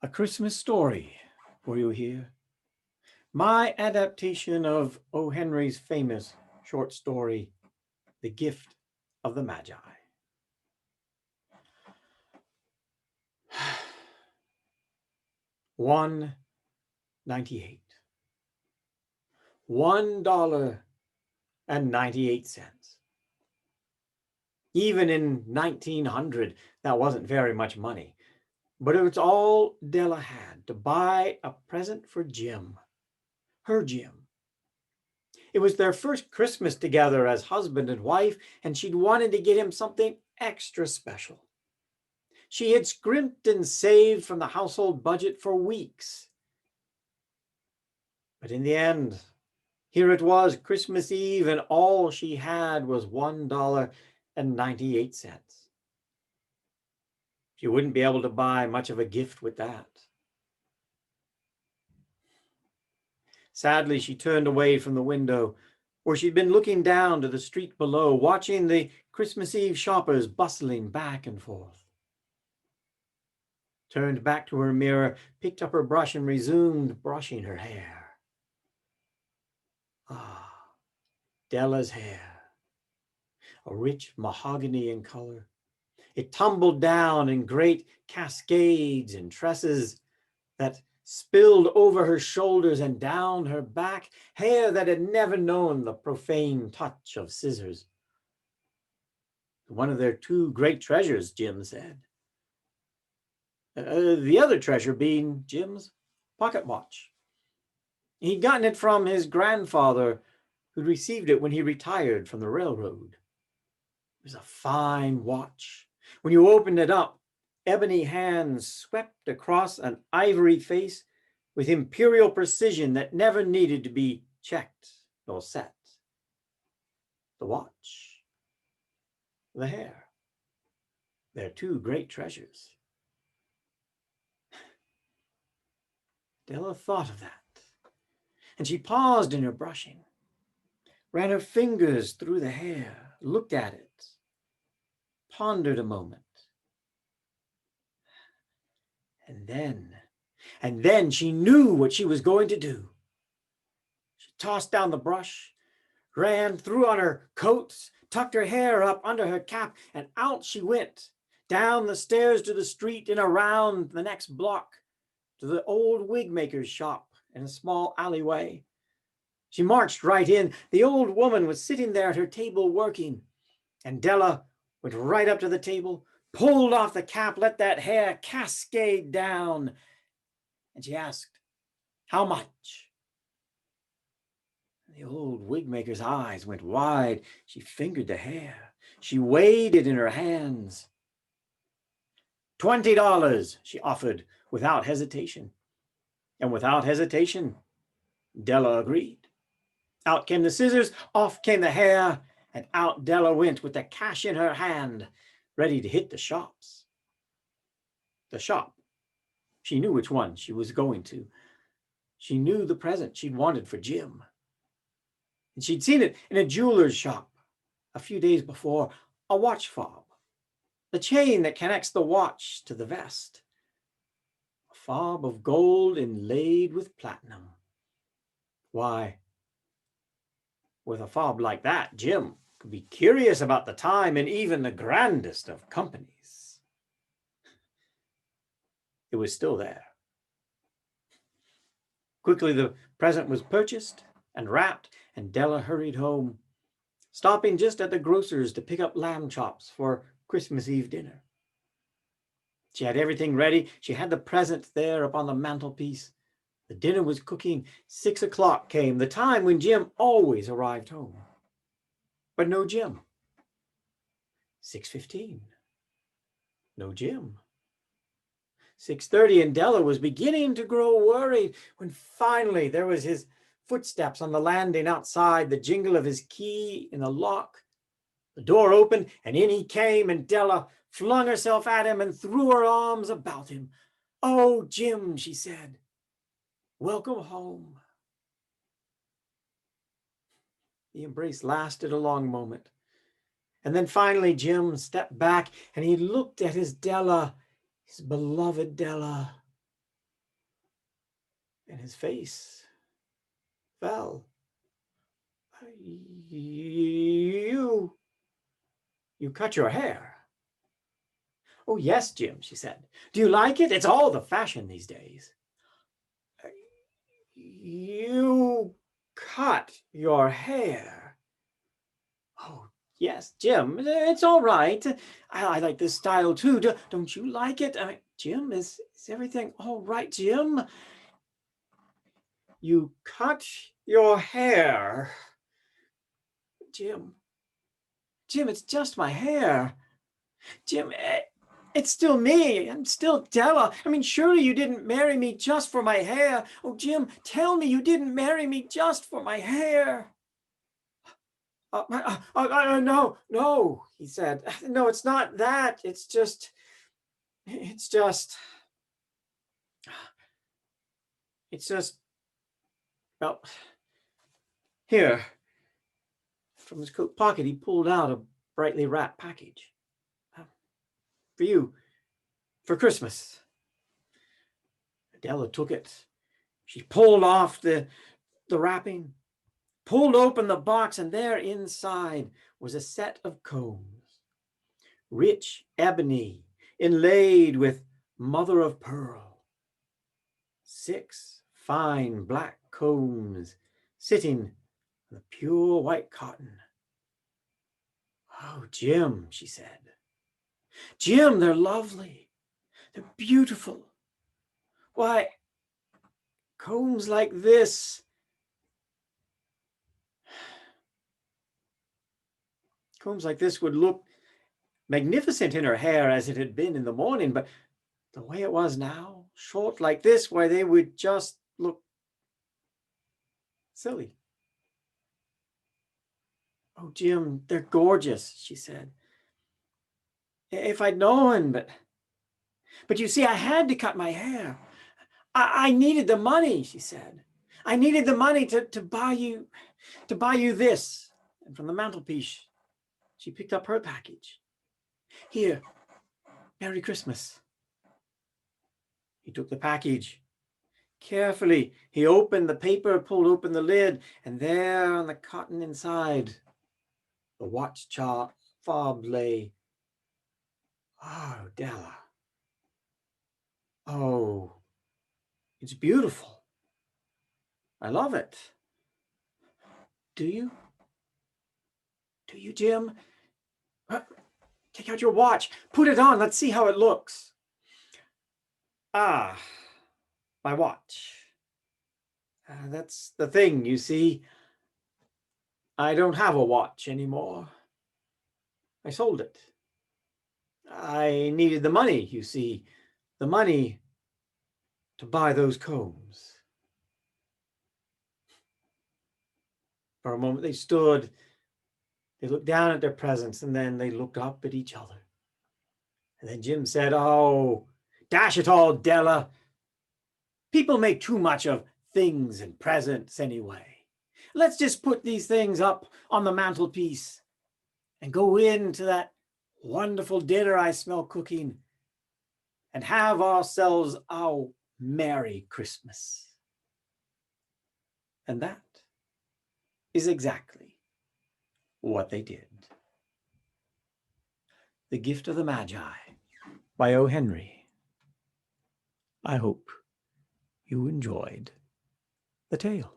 A Christmas Story for you here. My adaptation of O. Henry's famous short story, The Gift of the Magi. 198. $1.98. Even in 1900, that wasn't very much money. But it was all Della had to buy a present for Jim, her Jim. It was their first Christmas together as husband and wife, and she'd wanted to get him something extra special. She had scrimped and saved from the household budget for weeks. But in the end, here it was, Christmas Eve, and all she had was $1.98. She wouldn't be able to buy much of a gift with that. Sadly, she turned away from the window, where she'd been looking down to the street below, watching the Christmas Eve shoppers bustling back and forth. Turned back to her mirror, picked up her brush, and resumed brushing her hair. Ah, Della's hair, a rich mahogany in color. It tumbled down in great cascades and tresses that spilled over her shoulders and down her back, hair that had never known the profane touch of scissors. One of their two great treasures, Jim said. The other treasure being Jim's pocket watch. He'd gotten it from his grandfather, who'd received it when he retired from the railroad. It was a fine watch. When you opened it up, ebony hands swept across an ivory face with imperial precision that never needed to be checked nor set. The watch, the hair, they're two great treasures. Della thought of that, and she paused in her brushing, ran her fingers through the hair, looked at it, pondered a moment. And then she knew what she was going to do. She tossed down the brush, ran, threw on her coats, tucked her hair up under her cap, and out she went, down the stairs to the street and around the next block to the old wig maker's shop in a small alleyway. She marched right in. The old woman was sitting there at her table working, and Della went right up to the table, pulled off the cap, let that hair cascade down, and she asked, "How much?" The old wig maker's eyes went wide. She fingered the hair. She weighed it in her hands. $20, she offered without hesitation. And without hesitation, Della agreed. Out came the scissors, off came the hair, and out Della went with the cash in her hand, ready to hit the shops. The shop. She knew which one she was going to. She knew the present she'd wanted for Jim. And she'd seen it in a jeweler's shop a few days before, a watch fob, the chain that connects the watch to the vest, a fob of gold inlaid with platinum. Why, with a fob like that, Jim could be curious about the time and even the grandest of companies. It was still there. Quickly, the present was purchased and wrapped, and Della hurried home, stopping just at the grocer's to pick up lamb chops for Christmas Eve dinner. She had everything ready. She had the present there upon the mantelpiece. The dinner was cooking. 6 o'clock came, the time when Jim always arrived home. But no Jim. 6:15. No Jim. 6:30, and Della was beginning to grow worried when finally there was his footsteps on the landing outside, the jingle of his key in the lock. The door opened, and in he came, and Della flung herself at him and threw her arms about him. "Oh, Jim," she said, "welcome home." The embrace lasted a long moment. And then finally Jim stepped back and he looked at his Della, his beloved Della. and his face fell. You cut your hair. Oh, yes, Jim, she said. Do you like it? It's all the fashion these days. You cut your hair. Oh, yes, Jim, it's all right. I like this style too. Don't you like it? I mean, Jim, is everything all right, Jim? You cut your hair. Jim, it's just my hair. Jim, it's still me. I'm still Della. I mean, surely you didn't marry me just for my hair. Oh, Jim, tell me you didn't marry me just for my hair. No, he said. No, it's not that. It's just, well, here. From his coat pocket, he pulled out a brightly wrapped package. For you, for Christmas. Adela took it. She pulled off the wrapping, pulled open the box, and there inside was a set of combs. Rich ebony, inlaid with mother of pearl. 6 fine black combs sitting on the pure white cotton. Oh, Jim, she said. Jim, they're lovely. They're beautiful. Why, combs like this. Combs like this would look magnificent in her hair as it had been in the morning, but the way it was now, short like this, why, they would just look silly. Oh, Jim, they're gorgeous, she said. If I'd known, but you see, I had to cut my hair. I needed the money, she said. I needed the money to buy you this. And from the mantelpiece, she picked up her package. Here, Merry Christmas. He took the package. Carefully, he opened the paper, pulled open the lid, and there on the cotton inside, the watch chart fob lay. Oh, Della. Oh, it's beautiful. I love it. Do you? Do you, Jim? Take out your watch. Put it on. Let's see how it looks. Ah, my watch. That's the thing, you see. I don't have a watch anymore. I sold it. I needed the money, you see. The money to buy those combs. For a moment they stood. They looked down at their presents, and then they looked up at each other. And then Jim said, oh, dash it all, Della. People make too much of things and presents anyway. Let's just put these things up on the mantelpiece and go into that wonderful dinner I smell cooking and have ourselves our Merry Christmas. And that is exactly what they did. The Gift of the Magi by O. Henry. I hope you enjoyed the tale.